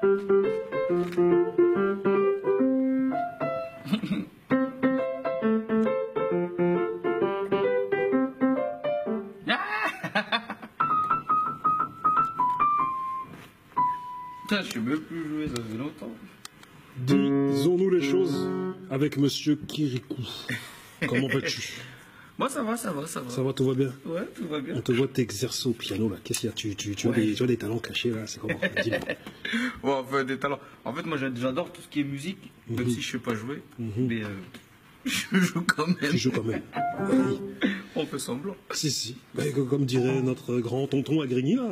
Putain, je sais même plus jouer, ça fait longtemps. Disons-nous les choses avec Monsieur Kirikou. Comment vas-tu? Moi, ça va, ça va, ça va. Ça va, tout va bien? Ouais, tout va bien. On te voit t'exercer au piano, là. Qu'est-ce qu'il y a? Tu as des talents cachés, là? C'est comment? Dis-moi. Bon, enfin, des talents. En fait, moi, j'adore tout ce qui est musique, même si je ne sais pas jouer. Mais je joue quand même. Tu joues quand même. Oui. On fait semblant. Si. Mais comme dirait notre grand tonton à Grigny, là,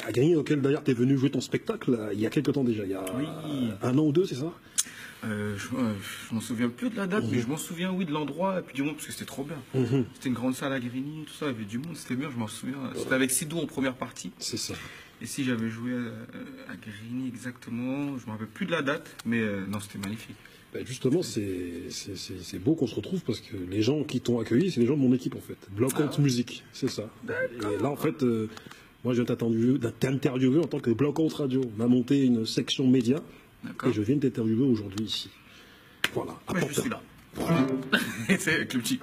à Grigny, auquel d'ailleurs tu es venu jouer ton spectacle, là, il y a quelque temps déjà, il y a un an ou deux, c'est ça? Je m'en souviens plus de la date, mais je m'en souviens, oui, de l'endroit, et puis du monde, parce que c'était trop bien. C'était une grande salle à Grigny, tout ça, il y avait du monde, c'était bien, je m'en souviens. C'était avec Sidou en première partie. C'est ça. Et si j'avais joué à Grigny exactement, je ne me rappelle plus de la date, mais non, c'était magnifique. Ben justement, c'est beau qu'on se retrouve parce que les gens qui t'ont accueilli, c'est les gens de mon équipe en fait. Bloquante musique, c'est ça. Et là en fait, moi je viens t'interviewer en tant que Bloquante Radio. On a monté une section média et je viens de t'interviewer aujourd'hui ici. Voilà. Mais je suis là. Voilà. C'est avec le petit.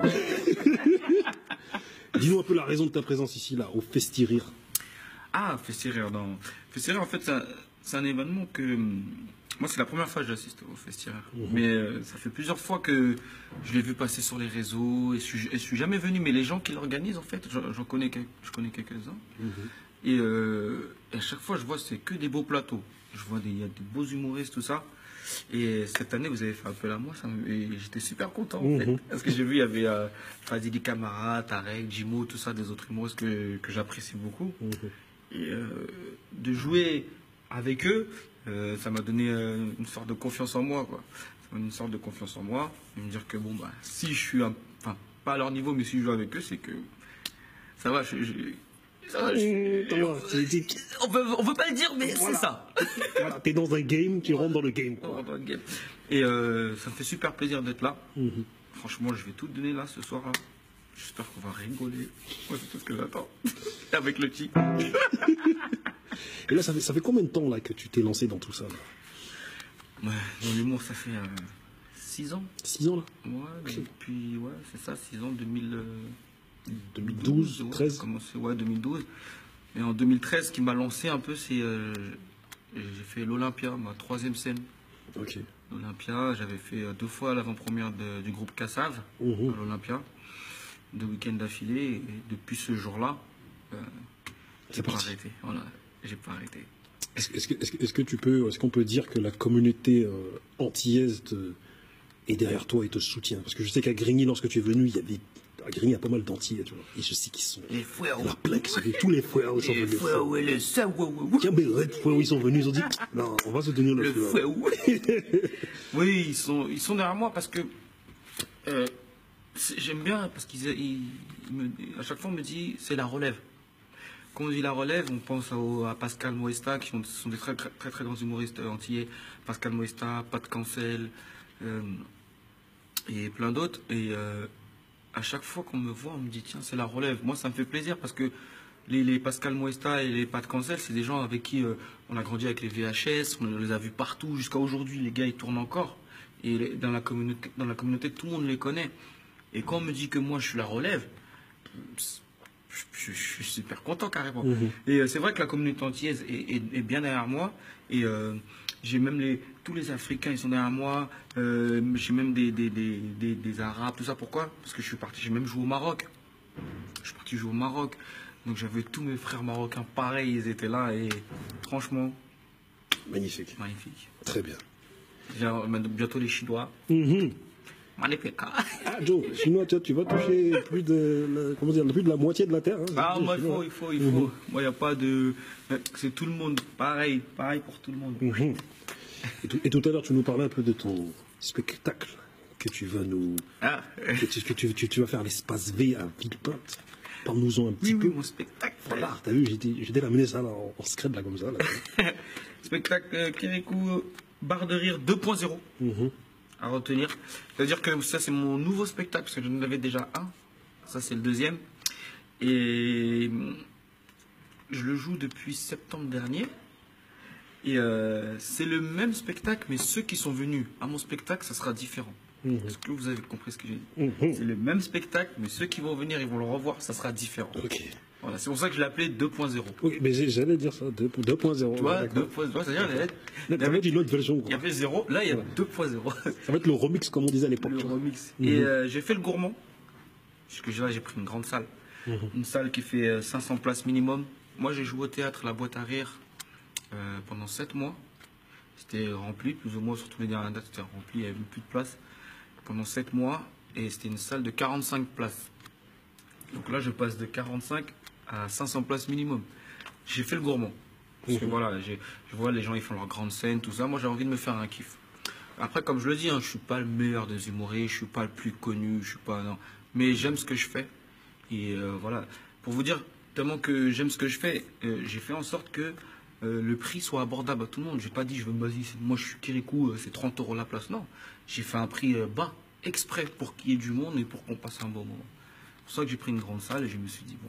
Dis-nous un peu la raison de ta présence ici, là, au Festi-Rire. Ah, Festi-Rire, non. Festi-Rire, en fait, c'est un événement que... Moi, c'est la première fois que j'assiste au Festi-Rire. Mais ça fait plusieurs fois que je l'ai vu passer sur les réseaux et je suis jamais venu. Mais les gens qui l'organisent, en fait, je connais quelques-uns. Et à chaque fois, je vois c'est que des beaux plateaux. Je vois il y a des beaux humoristes, tout ça. Et cette année, vous avez fait appel à moi. Et j'étais super content, en fait. Parce que j'ai vu, il y avait Fadili Camara, Tarek, Jimo, tout ça, des autres humoristes que j'apprécie beaucoup. Et de jouer avec eux, ça m'a donné une sorte de confiance en moi, quoi. Ça m'a donné une sorte de confiance en moi. Et me dire que, bon, bah, si je suis, enfin, pas à leur niveau, mais si je joue avec eux, c'est que ça va, on peut pas le dire, mais voilà. C'est ça. Voilà, t'es dans un game, tu rentres dans le game, quoi. Dans le game. Et ça me fait super plaisir d'être là. Franchement, je vais tout donner là, ce soir-là. J'espère qu'on va rigoler. Moi, c'est tout ce que j'attends. Avec le petit. Et là, ça fait combien de temps là que tu t'es lancé dans tout ça là? Ouais, dans l'humour, ça fait 6 ans. 6 ans là? Ouais, okay. Depuis, ouais, c'est ça, 6 ans, 2012, ouais, 13. Ouais, 2012. Et en 2013, ce qui m'a lancé un peu, c'est j'ai fait l'Olympia, ma 3e scène. Ok. L'Olympia, j'avais fait 2 fois l'avant-première du groupe Kassav à l'Olympia, 2 week-ends d'affilée. Et depuis ce jour-là, j'ai pas arrêté. Voilà, j'ai pas arrêté. Est-ce qu'on peut dire que la communauté antillaise est derrière toi et te soutient? Parce que je sais qu'à Grigny, lorsque tu es venu, à Grigny, il y a pas mal d'Antillais, tu vois. Et je sais qu'ils sont... Les frères. Il y en a plein qui sont venus. Tous les frères sont venus. Les frères, ouais, les sœurs, Tiens, mais les frères, ils sont venus, ils ont dit, non, on va soutenir le frère. Oui, ils sont derrière moi parce que j'aime bien, parce qu'à chaque fois, on me dit, c'est la relève. Quand on dit la relève, on pense à Pascal Moesta, qui sont des très, très, très, très grands humoristes antillais. Pascal Moesta, Pat Cancel, et plein d'autres. Et à chaque fois qu'on me voit, on me dit, tiens, c'est la relève. Moi, ça me fait plaisir parce que les Pascal Moesta et les Pat Cancel, c'est des gens avec qui on a grandi avec les VHS, on les a vus partout jusqu'à aujourd'hui. Les gars, ils tournent encore. Et dans la communauté, tout le monde les connaît. Et quand on me dit que moi, je suis la relève, je suis super content carrément. Et c'est vrai que la communauté antillaise est bien derrière moi. Et j'ai même tous les Africains, ils sont derrière moi. J'ai même des Arabes, tout ça. Pourquoi? Parce que j'ai même joué au Maroc. Je suis parti jouer au Maroc. Donc j'avais tous mes frères marocains pareils, ils étaient là. Et franchement, magnifique. Magnifique. Très bien. Bientôt les Chinois. Magnifique. Ah, Joe, Chinois, tu vas toucher plus de la moitié de la terre. Hein, ah, moi, il faut. Moi, il n'y a pas de... C'est tout le monde, pareil pour tout le monde. Et tout à l'heure, tu nous parlais un peu de ton spectacle que tu vas nous... que tu vas faire à l'Espace V à Villepinte. Parle-nous-en un petit peu. Oui, mon spectacle. Voilà, t'as vu, j'étais l'amener ça là, en scred, là, comme ça. Là. Spectacle Kirikou, barre de rire 2.0. À retenir. C'est-à-dire que ça, c'est mon nouveau spectacle, parce que j'en avais déjà un. Ça, c'est le 2e. Et je le joue depuis septembre dernier. Et c'est le même spectacle, mais ceux qui sont venus à mon spectacle, ça sera différent. Est-ce que vous avez compris ce que j'ai dit? C'est le même spectacle, mais ceux qui vont venir, ils vont le revoir, ça sera différent. Ok. Voilà, c'est pour ça que je l'ai appelé 2.0. Oui, mais j'allais dire ça, 2.0. Tu vois, 2.0, c'est-à-dire il y avait une autre version. Il y avait 0, là il y a 2.0. Ça va être le remix, comme on disait à l'époque. Le remix. Et j'ai fait le gourmand, puisque là j'ai pris une grande salle. Une salle qui fait 500 places minimum. Moi j'ai joué au théâtre La Boîte à Rire pendant 7 mois. C'était rempli, plus ou moins, surtout les dernières dates, c'était rempli, il n'y avait plus de place. Pendant 7 mois, et c'était une salle de 45 places. Donc là je passe de 45 à 500 places minimum. J'ai fait le gourmand. Parce que voilà, je vois les gens, ils font leur grande scène, tout ça. Moi, j'ai envie de me faire un kiff. Après, comme je le dis, hein, je suis pas le meilleur des humoristes, je suis pas le plus connu, je suis pas... Non. Mais j'aime ce que je fais. Et voilà. Pour vous dire, tellement que j'aime ce que je fais, j'ai fait en sorte que le prix soit abordable à tout le monde. J'ai pas dit, moi je suis Kirikou, c'est 30 € la place. Non. J'ai fait un prix bas, exprès, pour qu'il y ait du monde et pour qu'on passe un bon moment. C'est pour ça que j'ai pris une grande salle et je me suis dit, bon,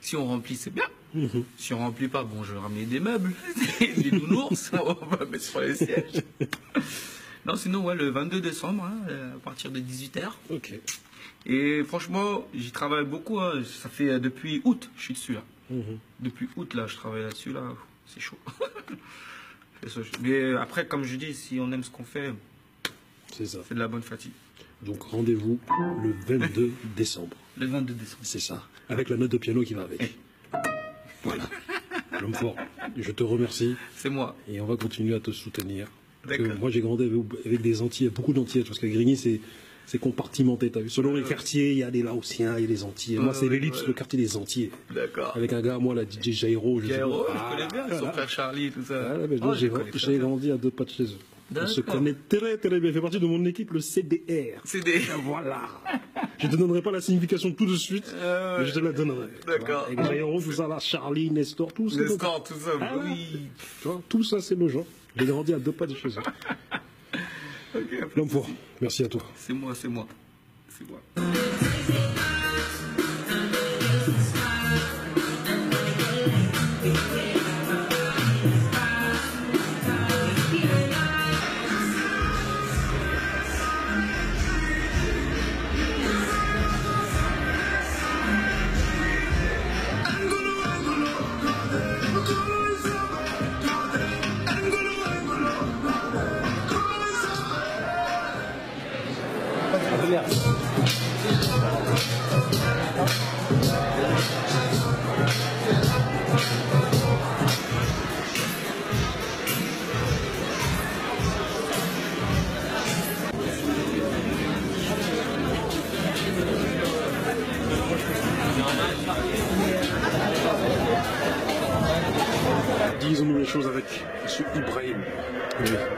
si on remplit, c'est bien. Si on remplit pas, bon, je vais ramener des meubles, des nounours, on va mettre sur les sièges. Non, sinon, ouais, le 22 décembre, hein, à partir de 18h. Ok. Et franchement, j'y travaille beaucoup. Hein. Ça fait depuis août, je suis dessus là. Depuis août, là, je travaille là-dessus, là. C'est chaud. Mais après, comme je dis, si on aime ce qu'on fait, c'est de la bonne fatigue. Donc rendez-vous le 22 décembre. Le 22 décembre. C'est ça. Avec la note de piano qui va avec. Voilà. L'homme fort. Je te remercie. C'est moi. Et on va continuer à te soutenir. D'accord. Moi, j'ai grandi avec des Antillais, beaucoup d'Antillais, parce qu'à Grigny, c'est compartimenté. As vu. Selon les quartiers, il y a des Laotiens, il y a des Antillais. Moi, c'est l'ellipse, le quartier des Antillais. D'accord. Avec un gars, moi, la DJ Jairo. Jairo, je connais bien, son frère Charlie, tout ça. J'ai grandi à 2 pas de chez eux. On se connaît très très bien. Il fait partie de mon équipe, le CDR. CDR. Voilà. Je ne te donnerai pas la signification tout de suite, mais je te la donnerai. D'accord. Avec Jairo, tout ça là, Charlie, Nestor, tout ça. Nestor, tout ça, oui. Tu vois, tout ça, c'est nos gens. J'ai grandi à 2 pas de chez eux. Okay. L'homme fort, merci à toi. C'est moi, c'est moi. C'est moi. Disons-nous les choses avec M. Ibrahim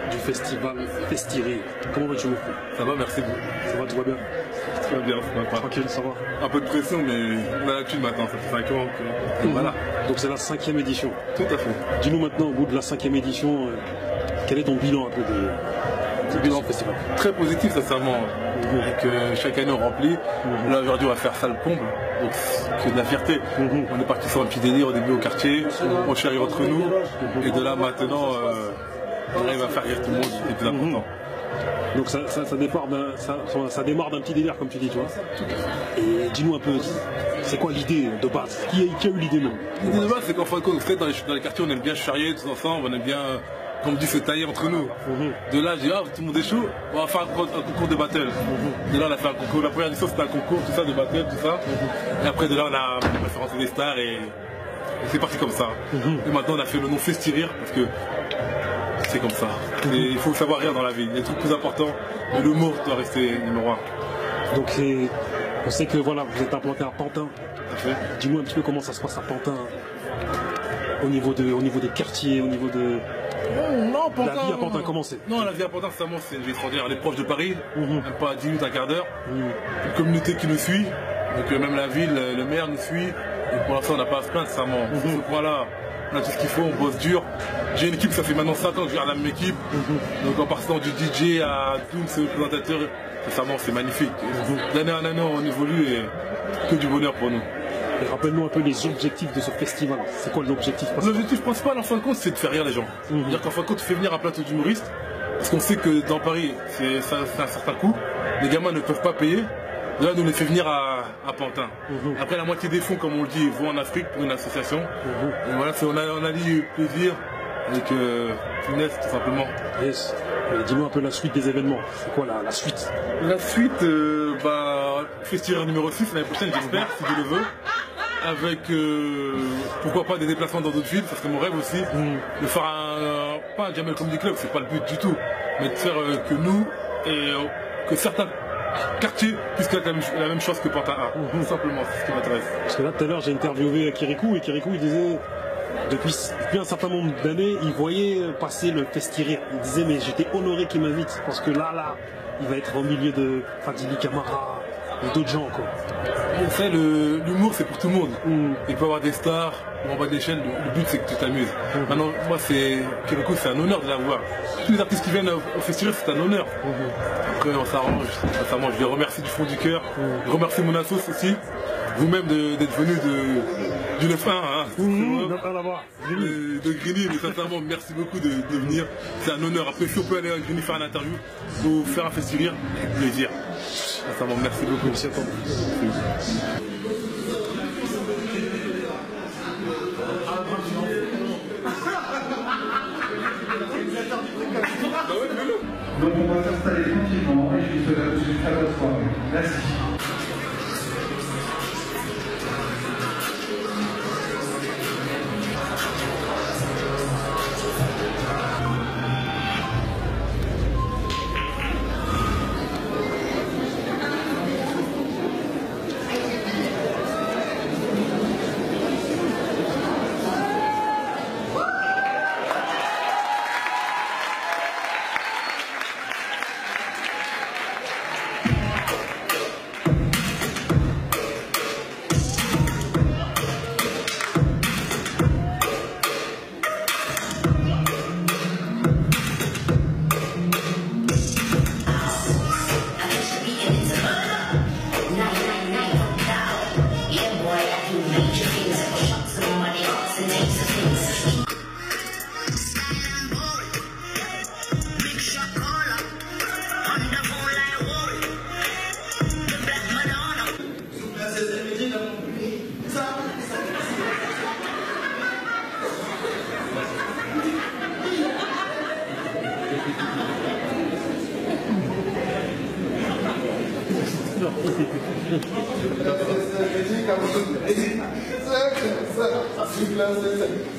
du festival Festiré. Comment vas-tu? Ça va, merci beaucoup. Ça va, tout va bien? Ça va bien, ça va. Tranquille, ça va. Un peu de pression, mais on a l'habitude maintenant, ça fait 5 ans. Voilà. Donc c'est la 5e édition. Tout à fait. Dis-nous maintenant, au bout de la 5e édition, quel est ton bilan un peu du bilan festival? Très positif, sincèrement. Et chaque année on remplit. Là aujourd'hui on va faire salle comble. Donc c'est de la fierté. On est parti sur un petit délire au début au quartier. On chérit entre nous. Et de là maintenant, on arrive à faire rire tout le monde, c'est plus important. Donc ça démarre d'un petit délire comme tu dis, tu vois. Et dis-nous un peu, c'est quoi l'idée de base? Qui a eu l'idée même? L'idée de base c'est qu'en fin de compte, dans les quartiers on aime bien charrier tous ensemble, on aime bien, comme on dit, se tailler entre nous. De là j'ai dit, tout le monde est chaud, on va faire un concours de battle. De là on a fait un concours, la première édition c'était un concours, tout ça, de battle, tout ça. Et après de là on a référencé des stars et c'est parti comme ça. Et maintenant on a fait le nom Festirir parce que c'est comme ça. Et il faut savoir rire dans la vie. Les trucs plus importants, mais l'humour doit rester numéro 1. Donc on sait que voilà, vous êtes implanté à Pantin. Dis-nous un petit peu comment ça se passe à Pantin, au niveau des quartiers, au niveau de Pantin, la vie à Pantin. Comment c'est? Non, la vie à Pantin, c'est une vie extraordinaire. Les proches de Paris, même pas 10 minutes, un quart d'heure. Une communauté qui nous suit. Donc même la ville, le maire nous suit. Et pour l'instant, on n'a pas à se plaindre, sincèrement. Voilà. On a tout ce qu'il faut, on bosse dur. J'ai une équipe, ça fait maintenant 5 ans que je garde la même équipe. Donc en passant du DJ à Doom, c'est le présentateur, sincèrement c'est magnifique. D'année en année on évolue et que du bonheur pour nous. Et rappelle-nous un peu les objectifs de ce festival. C'est quoi l'objectif? L'objectif principal, en fin de compte, c'est de faire rire les gens. C'est-à-dire qu'en fin de compte, tu fais venir un plateau d'humoristes, parce qu'on sait que dans Paris, c'est un certain coût. Les gamins ne peuvent pas payer. Là, nous les fait venir à Pantin. Après, la moitié des fonds, comme on le dit, vont en Afrique pour une association. Et voilà, on a dit plaisir avec Finesse, tout simplement. Yes. Dis-moi un peu la suite des événements. C'est quoi la suite? La suite, festival numéro 6 l'année prochaine, j'espère, si Dieu le veut. Avec, pourquoi pas, des déplacements dans d'autres villes, ça serait mon rêve aussi. De faire pas un Jamel Comedy Club, c'est pas le but du tout. Mais de faire que nous, et que certains quartiers puissent faire la même chose que Pantin A. Tout simplement, c'est ce qui m'intéresse. Parce que là, tout à l'heure, j'ai interviewé Kirikou, et Kirikou, il disait... Depuis un certain nombre d'années, il voyait passer le Festirire. Il disait, mais j'étais honoré qu'il m'invite, parce que là, il va être au milieu de Fadili Camara et d'autres gens, quoi. Vous savez, l'humour, c'est pour tout le monde. Il peut y avoir des stars, ou en bas de l'échelle, le but, c'est que tu t'amuses. Maintenant, moi, Kirikou, c'est un honneur de l'avoir. Tous les artistes qui viennent au Festirire, c'est un honneur. Après, on s'arrange, sincèrement. Je les remercie du fond du cœur. Je remercie mon assos aussi. Vous-même d'être venu du 9-1, hein, de Grigny, mais sincèrement, merci beaucoup de venir. C'est un honneur. Après, si on peut aller à Grigny faire une interview ou faire un festival, plaisir. Sincèrement, merci beaucoup. Merci à toi. Donc on va s'installer tranquillement et je vous souhaite une très bonne soirée. Merci.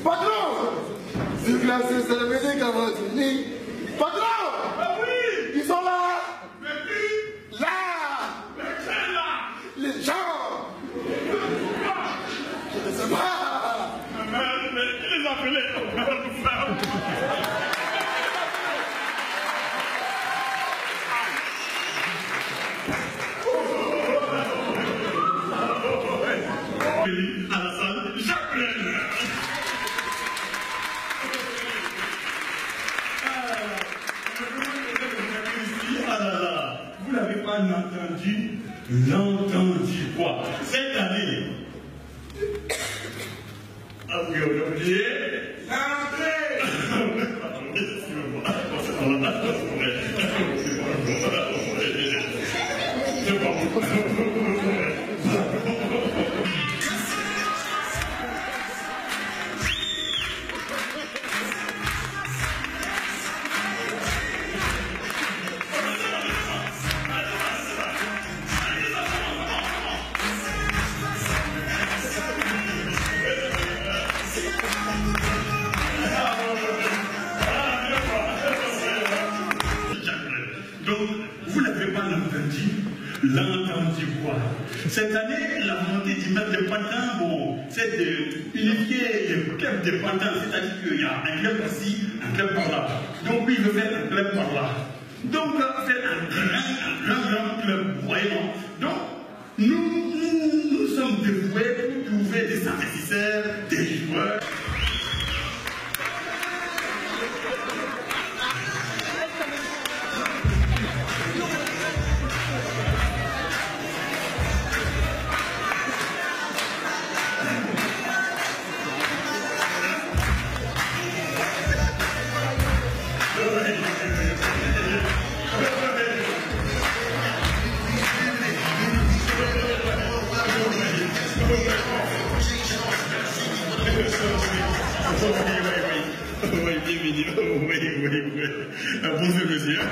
Patron! C'est classé, c'est la musique à votre ligne. Patron! Ah oui! Ils sont là! Mais qui? Là! Mais qui est là? Les gens! Je ne sais pas! Mais qui les a appelés? À la salle, Jacqueline. Ah là là, vous n'avez pas entendu l'entendu quoi? Cette année. Ah oui, aujourd'hui. Donc, vous n'avez pas l'entendu quoi? Cette année, la volonté d'immeuble de Pantin, bon, c'est d'unifier les clubs de Pantin, c'est-à-dire qu'il y a un club ici, un club par là. Donc, oui, il veut faire un club par là. Donc, faire un grand club, voyons. Donc, nous sommes dévoués pour trouver des investisseurs, des joueurs.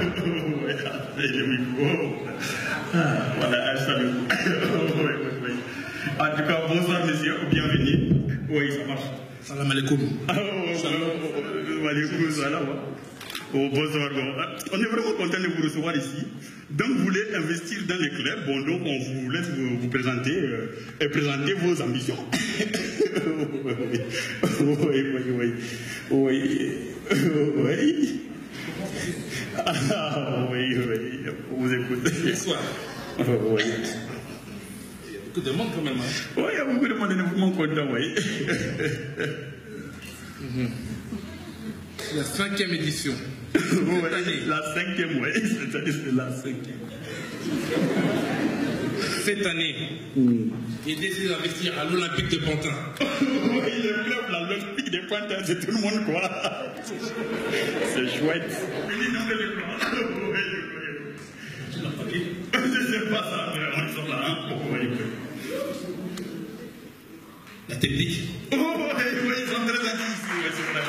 le micro. Voilà, installez-vous. En tout cas, bonsoir messieurs, bienvenue. Oui, ça marche. Salam alaikum. Oh, bonsoir. On est vraiment content de vous recevoir ici. Donc, vous voulez investir dans les clubs. Bon, donc, on vous laisse vous présenter et présenter vos ambitions. Oui. Ah, oui. Vous écoutez. Bonsoir. Oui. Il y a beaucoup de monde quand même. Hein? Oui, il y a beaucoup de monde, on est vraiment content, oui. La 5e édition. Oui, la 5e, oui. Cette année, c'est la 5e. Cette année, j'ai décidé d'investir à l'Olympique de Pantin. Oui, le club, l'Olympique de Pantin, c'est tout le monde, quoi. C'est chouette. Je sais pas ça, mais on est sur là. La technique. Oh, oui, ils sont très actifs ici, oui, c'est vrai.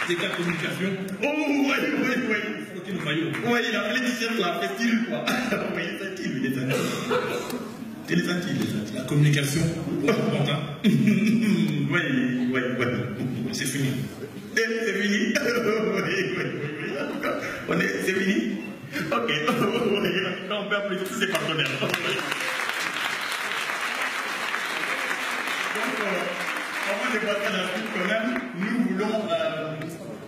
Des cas de communication. Oh, oui. Ok, le maillot. Oui, il a fait les t-shirts là, fait-il quoi. Oui, il est gentil. Il est gentil. La communication. Pantin. Oui. C'est fini. C'est fini. Oui. C'est fini. Ok. On peut appeler tous ses partenaires. Avant de passer à la suite, quand même, nous voulons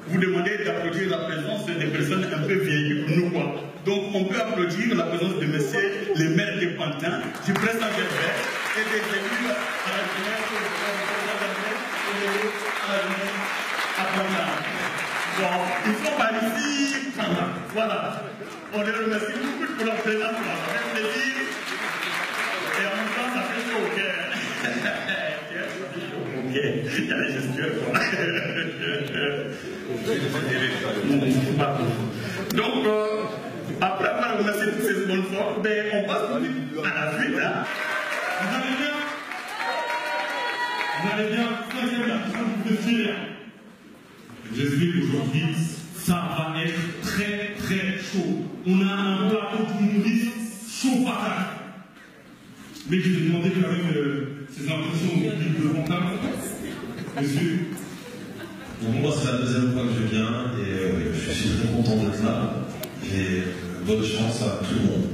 vous demander d'applaudir la présence des personnes un peu vieilles pour nous. Quoi. Donc, on peut applaudir la présence de monsieur le maire de Pantin, du président Gervais et des élus à la jeunesse à Pantin. Bon, ils sont par ici. Voilà. On les remercie beaucoup pour leur présence. Ça fait plaisir. Et en même temps, ça fait chaud au cœur. Ok, il y a les gestuels. Donc, après avoir remercié toutes ces bonnes fois, on passe à la suite. Hein. Vous allez bien, vous dire. Je sais qu'aujourd'hui, ça va être très chaud. On a un plateau d'humoristes chaud patate. Mais je vais demander quand même ces impressions au public de Pantin. Monsieur. Moi, c'est la deuxième fois que je viens et je suis très content d'être là. Et bonne chance à tout le monde.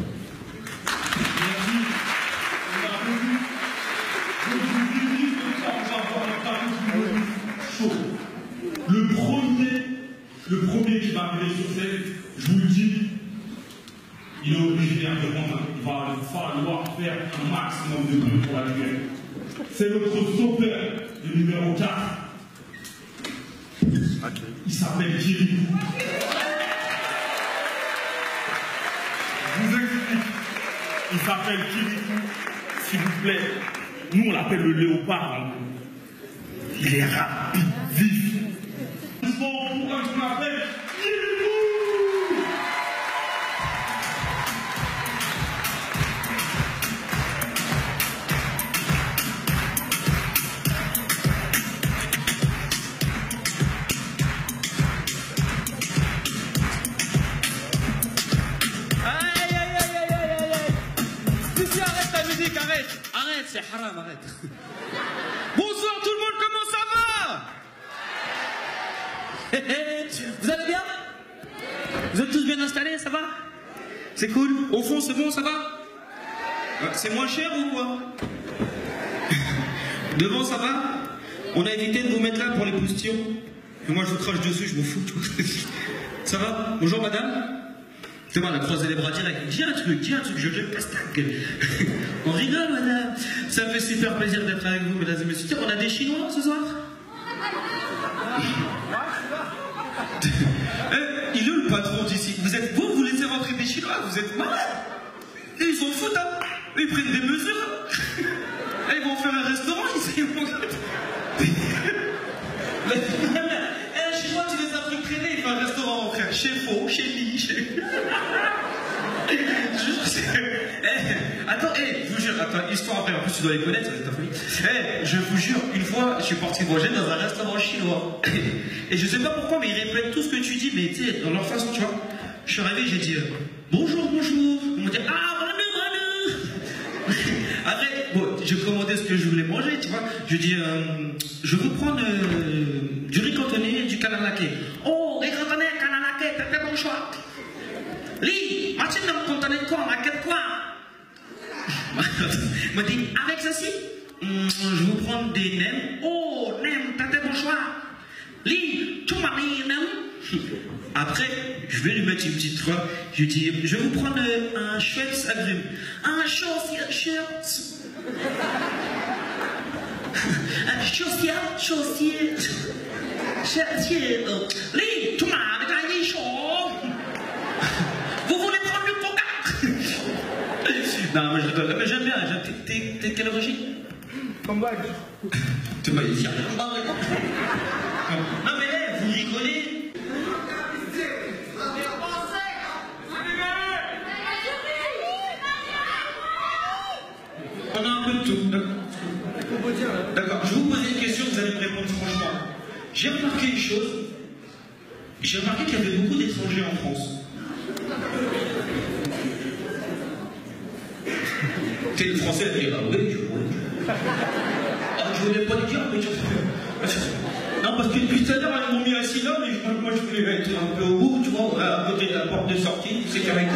Merci. On a applaudi. Je vous dis que ça, on va avoir un plateau chaud. Le premier qui va arriver sur scène, je vous le dis, il est originaire de Pantin. Il va falloir faire un maximum de bruit pour la lumière. C'est notre sauveur, le numéro 4. Okay. Il s'appelle Kirikou. Je vous explique. Il s'appelle Kirikou, s'il vous plaît. Nous, on l'appelle le léopard. Il est rapide, vif. Pourquoi je m'appelle Kirikou? Arrête, c'est haram, arrête. Bonsoir tout le monde, comment ça va? Vous allez bien? Vous êtes tous bien installés, ça va? C'est cool. Au fond, c'est bon, ça va? C'est moins cher ou quoi? Devant, ça va? On a évité de vous mettre là pour les postillons. Moi, je vous crache dessus, je m'en fous. Ça va? Bonjour madame. C'est bon, on a croisé les bras direct. Dis un truc, je casse ta gueule. On rigole, madame. Ça me fait super plaisir d'être avec vous, mesdames et messieurs. On a des Chinois ce soir? Il est où le patron d'ici? Vous laissez rentrer des Chinois? Vous êtes malades? Et ils s'en foutent, hein? Ils prennent des mesures. Ils vont faire un restaurant, ils vont... Un Chinois, tu les as pris traîner, il fait un restaurant, mon frère. Chez Faux, chez Li, chez... Attends, je vous jure, attends, histoire après, en plus tu dois les connaître, c'est ta folie. Je vous jure, une fois, je suis parti manger dans un restaurant chinois. Et je sais pas pourquoi, mais ils répètent tout ce que tu dis, mais tu sais, dans leur façon, tu vois. Je suis arrivé, j'ai dit bonjour, bonjour. Ils m'ont dit ah, voilà. Après, bon, je commandais ce que je voulais manger, tu vois. Je dis je veux prendre du riz cantonné et du canard laqué. Oh, riz cantonné, canard laqué, t'as fait bon choix. Li, machine de cantonné de quoi, laqué de quoi? Il m'a dit avec ceci, je veux prendre des nems. Oh, nems, t'as fait bon choix. Li, tu m'as mis nem. Après, je vais lui mettre une petite phrase. Je lui dis, je vais vous prendre un Schweppes agrumes. Un chaussier. Un chaussier. Li, tu m'as avec un chaud. Vous voulez prendre le coca? Non, mais je rigole. Mais j'aime bien. T'es de quelle origine? Cambodge. Tu m'as dit, non, mais vous rigolez. On a un peu de tout. D'accord, je vais vous poser une question, vous allez me répondre franchement. J'ai remarqué une chose. J'ai remarqué qu'il y avait beaucoup d'étrangers en France. T'es le français, elle dit ah oui, je voulais. Ah, je voulais pas le dire, mais non, parce que depuis tout à l'heure, ils m'ont mis assis là, mais moi je voulais être un peu au bout, tu vois, à côté de la porte de sortie, sécurité.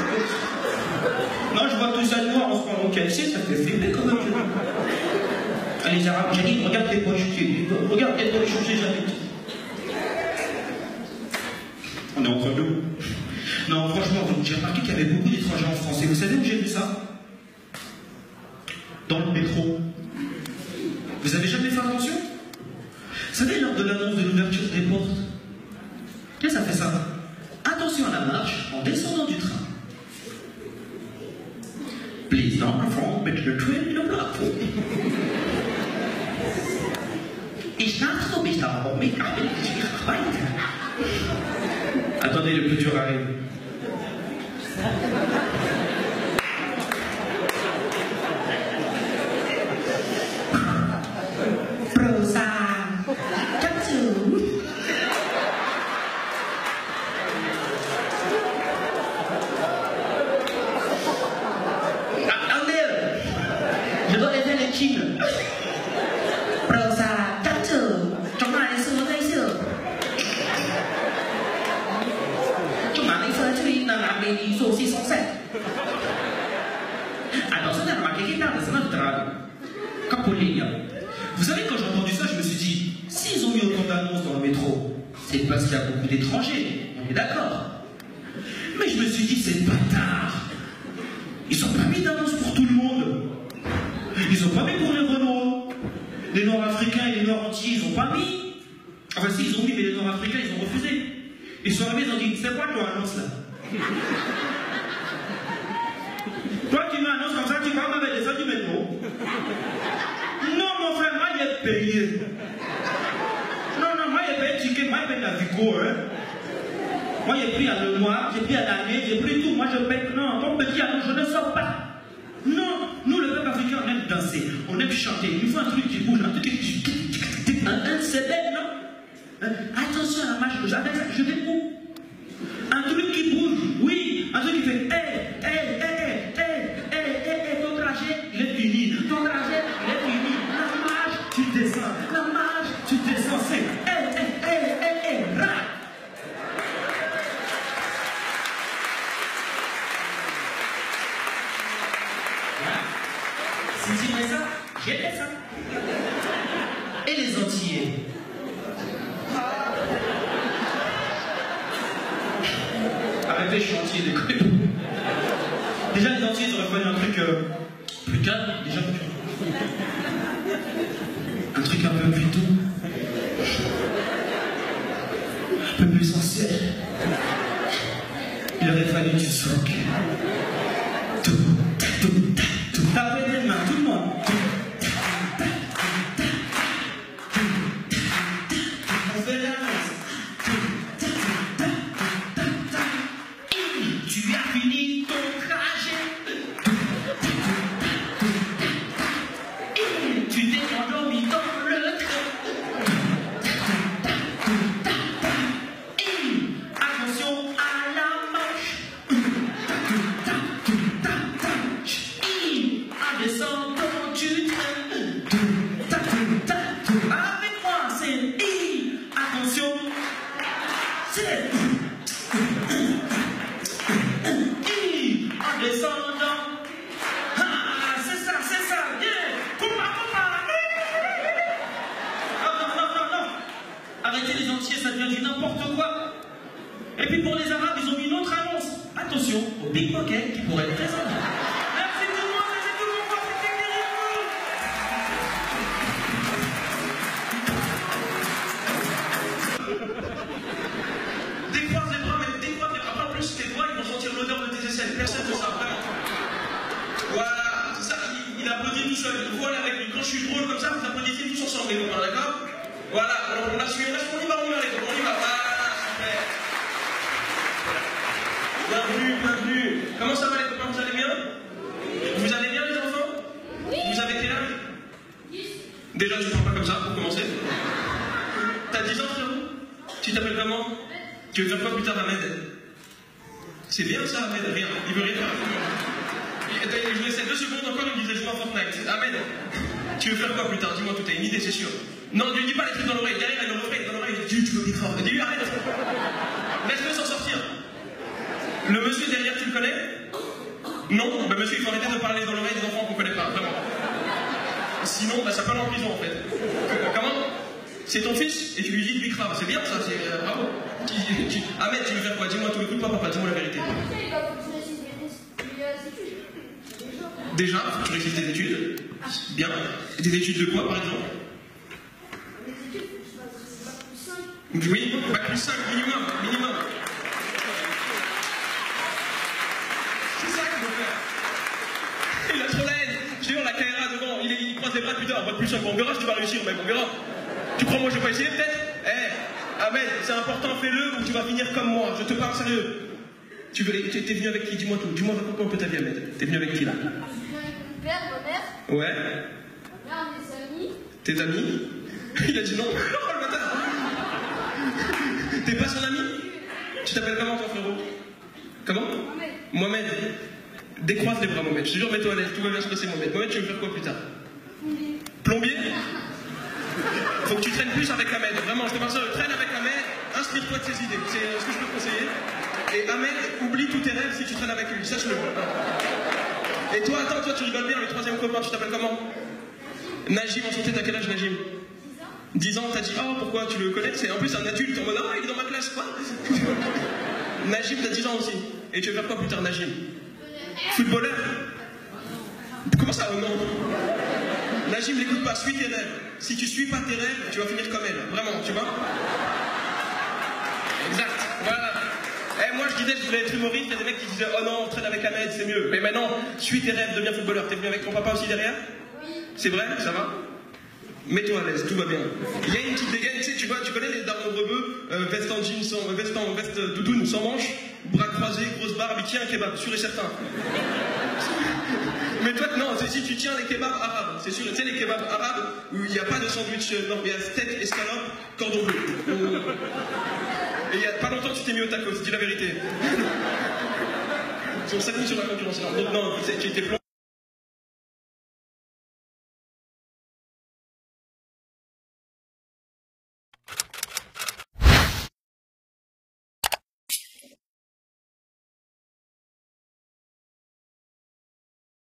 Non, je vois tout ça de noir en ce moment au KFC, ça fait flipper quand même. Les Arabes, j'ai dit, regarde tes poches, regarde tes poches, j'ai jamais dit. On est entre nous. Non, franchement, j'ai remarqué qu'il y avait beaucoup d'étrangers en France. Et vous savez où j'ai vu ça? Dans le métro. Vous avez jamais fait attention? Vous savez, lors de l'annonce de l'ouverture des portes, qu'est-ce que ça fait ça? Attention à la marche en descendant du train. Please don't perform with the train in the platform. Ich dachte, du bist aber mit Attendez, le plus dur arrive. Prosa. Je dois les faire les chines. Prosa. Vous savez, quand j'ai entendu ça, je me suis dit, s'ils ont mis autant d'annonces dans le métro, c'est parce qu'il y a beaucoup d'étrangers, on est d'accord. Mais je me suis dit, c'est bâtard. Ils n'ont pas mis d'annonces pour tout le monde. Ils n'ont pas mis pour les Renault. Les Nord-Africains et les Nord-Entiers, ils n'ont pas mis. Enfin si, ils ont mis, mais les Nord-Africains, ils ont refusé. Ils sont arrivés, ils ont dit, c'est quoi ton annonce là? Toi qui m'annonces comme ça, tu vas me mettre ça du métro. Non, mon frère, moi j'ai payé. Non, moi j'ai payé le ticket, moi j'ai payé la Vigo, hein. Moi j'ai pris à le noir, j'ai pris à l'année, j'ai pris tout, moi je paye. Non, ton petit annonce, je ne sors pas. Non, nous le peuple africain, on aime danser, on aime chanter, il faut un truc qui bouge, un truc qui... c'est bête, non? Attention à la marche, avec ça, je vais où? Un truc qui bouge, oui, un truc qui fait ton trajet, il est fini, ton trajet, il est fini, la marche, tu descends, la marche, tu descends, c'est ra. Si tu mets ça, j'ai fait ça. Et les Antillais? Arrêtez, je suis entier, décollez. Déjà, les Antillais, ils auraient fallu un truc plus calme, déjà. Un truc un peu plus doux. Un peu plus sensuel. Il aurait fallu du souk. Tout. Tapez des mains, tout le monde. On fait la danse. Tu as fini ton trajet. descendant. Ah, c'est ça, viens. Compa, non. Arrêtez les entiers, ça devient du n'importe quoi. Et puis pour les Arabes, ils ont mis une autre annonce. Attention au pickpocket qui pourrait être présent. Merci tout le monde, c'est tout pour moi, c'était Décroise les bras, mais décroise les bras. Après, en plus, tes doigts, ils vont sentir l'odeur de tes aisselles. Personne ne sait, vraiment. Voilà, c'est ça, il applaudit tout seul. Il faut aller avec lui. Quand je suis drôle comme ça, vous applaudissez tous ensemble, les copains, d'accord? Voilà, on l'a suivi, on y va, les copains, on y va. Voilà, super. Bienvenue. Comment ça va les copains, vous allez bien? Vous allez bien les enfants? Vous avez quel âge? 10. Déjà tu parles pas comme ça pour commencer. T'as 10 ans frérot? Tu t'appelles comment? Tu veux faire quoi plus tard Ahmed? C'est bien ça Ahmed, rien, il veut rien faire. Je lui laissais 2 secondes encore, il me disait je joue à Fortnite. Ahmed, tu veux faire quoi plus tard? Dis-moi tout, t'as une idée c'est sûr. Non, ne lui dis pas les trucs dans l'oreille, derrière il le refrain, dans l'oreille, tu veux dire fort. Dis-lui arrête. Laisse-le s'en sortir. Le monsieur derrière, tu le connais? Non? Ben monsieur, il faut arrêter de parler dans l'oreille des enfants qu'on ne connaît pas, vraiment. Sinon, ben, ça peut aller en prison, en fait. Comment? C'est ton fils? Et tu lui dis Bikram, c'est bien ça, c'est bravo. Ahmed, tu veux faire quoi? Dis-moi tout, écoute pas papa, dis-moi la vérité. Déjà, tu récites tes études? Bien. Et tes études de quoi, par exemple? Oui, bac plus 5, minimum. Il a trop la haine. Je te jure, la KRA devant, il croise les bras plus tard. Plus simple, on verra si tu vas réussir, mec, on verra. Tu crois, moi, je vais pas essayer, peut-être? Ahmed, c'est important, fais-le ou tu vas finir comme moi. Je te parle sérieux. T'es venu avec qui? Dis-moi tout. Dis-moi pourquoi on peut ta vie, Ahmed. T'es venu avec qui, là? Je viens avec mon père, ma mère. Ouais. Ma mère, mes amis. Tes amis? Il a dit non. Oh, le bâtard. T'es pas son ami? Tu t'appelles comment, toi, frérot? Comment? Mohamed. Décroise les bras, Mohamed. Je te jure, mets-toi à l'aise. Tout va bien se passer, Mohamed. Mohamed, tu veux faire quoi plus tard? Plombier. Faut que tu traînes plus avec Ahmed. Vraiment, je te parle ça. Traîne avec Ahmed. Inspire-toi de ses idées. C'est ce que je peux te conseiller. Et Ahmed, oublie tous tes rêves si tu traînes avec lui. Sache-le. Et toi, attends, toi, tu rigoles bien. Le troisième copain, tu t'appelles comment? Najim, enchanté. T'as quel âge, Najim? 10 ans. T'as dit, oh, pourquoi tu le connais? C'est en plus un adulte en mode, ah, il est dans ma classe, quoi. Najim, t'as 10 ans aussi. Et tu veux faire quoi plus tard, Najim? Footballeur? Comment ça, oh non? Najim, n'écoute pas, suis tes rêves. Si tu suis pas tes rêves, tu vas finir comme elle. Vraiment, tu vois? Exact, voilà. Moi, je disais, je voulais être humoriste, il y a des mecs qui disaient, oh non, on traîne avec Ahmed, c'est mieux. Mais maintenant, suis tes rêves, deviens footballeur. T'es venu avec ton papa aussi derrière? Oui. C'est vrai? Ça va? Mets-toi à l'aise, tout va bien. Il y a une petite dégaine, tu sais, tu vois, tu connais les darons rebeux, veste en jean, veste doudoune, sans manches, bras croisés, grosse barbe, il tient un kebab, sûr et certain. Mais toi, non, c'est si tu tiens les kebabs arabes, c'est sûr, tu sais, les kebabs arabes où il n'y a pas de sandwich, non, il y a steak, escalope, cordon bleu. Et il y a pas longtemps, tu t'es mis au tacos, dis la vérité. Ils ont 7 000 sur la concurrence. Donc, non, tu étais plomb.